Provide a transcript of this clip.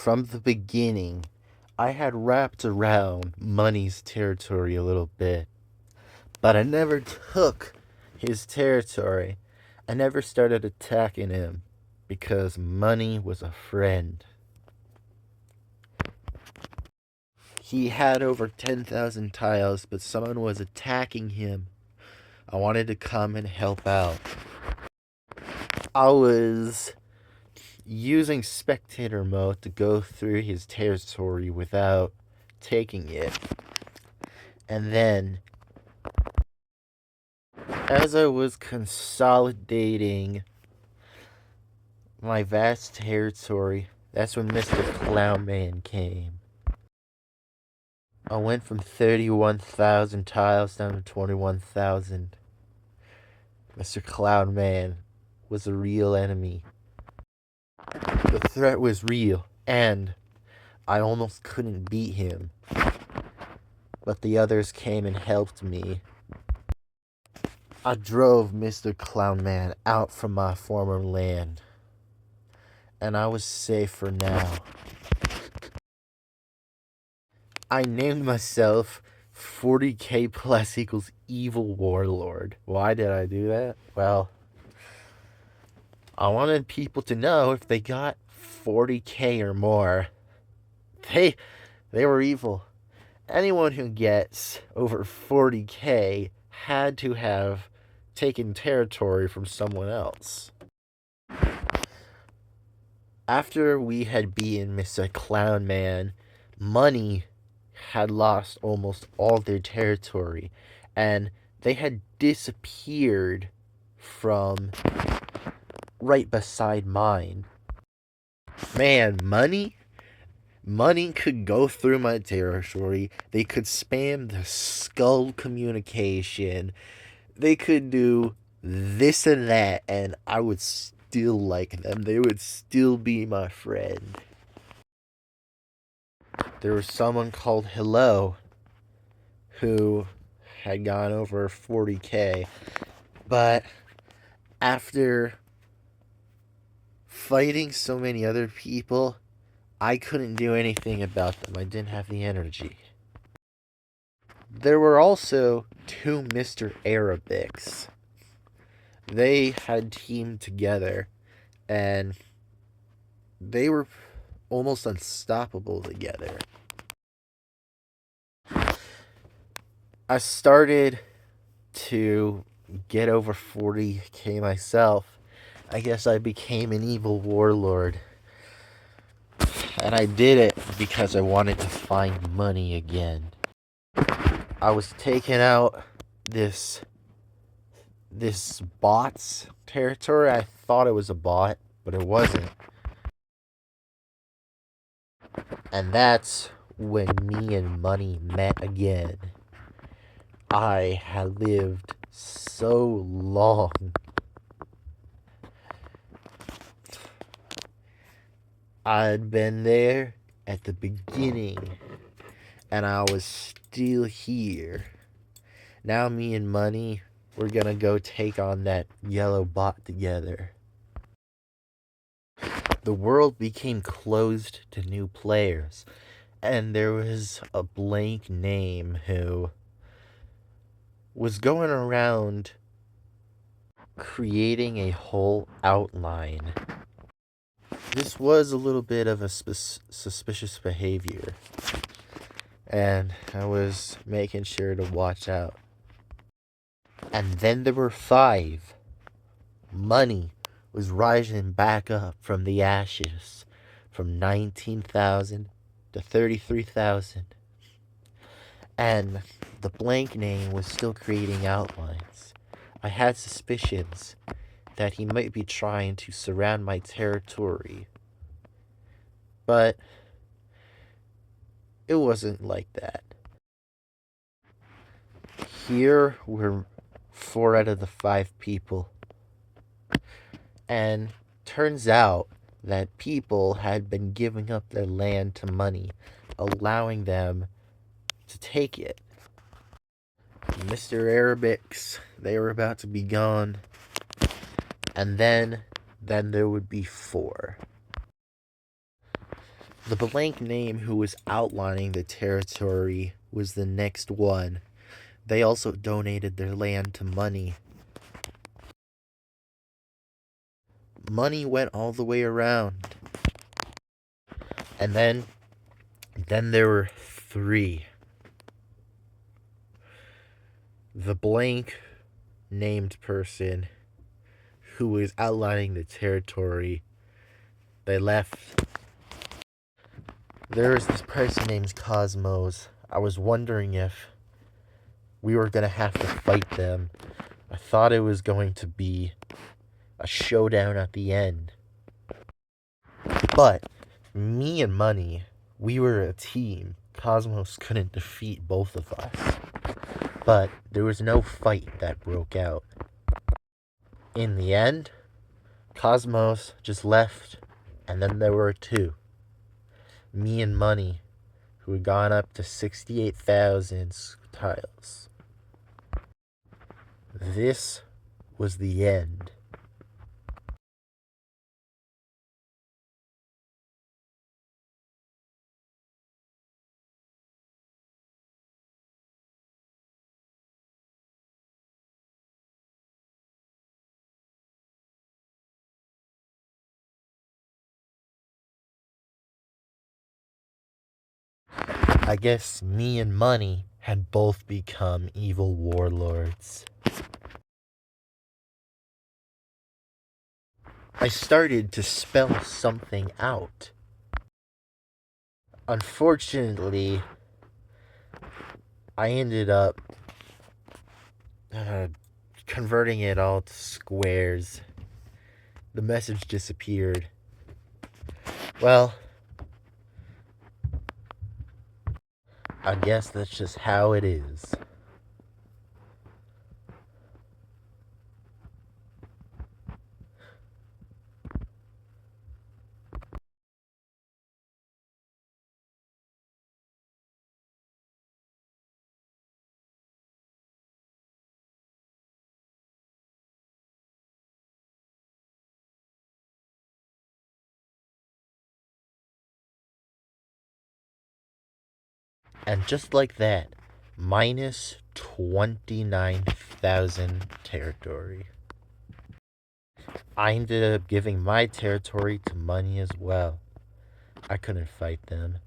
from the beginning, I had wrapped around Money's territory a little bit, but I never took his territory. I never started attacking him because Money was a friend. He had over 10,000 tiles, but someone was attacking him. I wanted to come and help out. I was using spectator mode to go through his territory without taking it. And then, as I was consolidating my vast territory, that's when Mr. Clownman came. I went from 31,000 tiles down to 21,000. Mr. Clownman was a real enemy. The threat was real, and I almost couldn't beat him. But the others came and helped me. I drove Mr. Clownman out from my former land, and I was safe for now. I named myself 40k plus equals evil warlord. Why did I do that? Well, I wanted people to know if they got 40k or more, they were evil. Anyone who gets over 40k had to have taken territory from someone else. After we had beaten Mr. Clownman, Money had lost almost all their territory, and they had disappeared from right beside mine. Man, Money could go through my territory. They could spam the skull communication. They could do this and that, and I would still like them. They would still be my friend. There was someone called Hello who had gone over 40k, but after fighting so many other people, I couldn't do anything about them. I didn't have the energy. There were also two Mr. Arabics. They had teamed together, and they were almost unstoppable together. I started to get over 40k myself. I guess I became an evil warlord. And I did it because I wanted to find Money again. I was taking out this bot's territory. I thought it was a bot, but it wasn't. And that's when me and Money met again. I had lived so long. I'd been there at the beginning, and I was still here. Now me and Money, we're gonna go take on that yellow bot together. The world became closed to new players, and there was a blank name who was going around creating a whole outline. This was a little bit of a suspicious behavior, and I was making sure to watch out. And then there were 5. Money was rising back up from the ashes, from 19,000 to 33,000. And the blank name was still creating outlines. I had suspicions that he might be trying to surround my territory. But it wasn't like that. Here were 4 out of the 5 people. And turns out that people had been giving up their land to Money, allowing them to take it. Mr. Arabics, they were about to be gone. And then there would be 4. The blank name who was outlining the territory was the next one. They also donated their land to Money. Money went all the way around. And then there were three. The blank named person who was outlining the territory, they left. There was this person named Cosmos. I was wondering if we were going to have to fight them. I thought it was going to be a showdown at the end. But me and Money, we were a team. Cosmos couldn't defeat both of us. But there was no fight that broke out. In the end, Cosmos just left, and then there were two. Me and Money, who had gone up to 68,000 tiles. This was the end. I guess me and Money had both become evil warlords. I started to spell something out. Unfortunately, I ended up converting it all to squares. The message disappeared. Well, I guess that's just how it is. And just like that, minus 29,000 territory. I ended up giving my territory to Money as well. I couldn't fight them.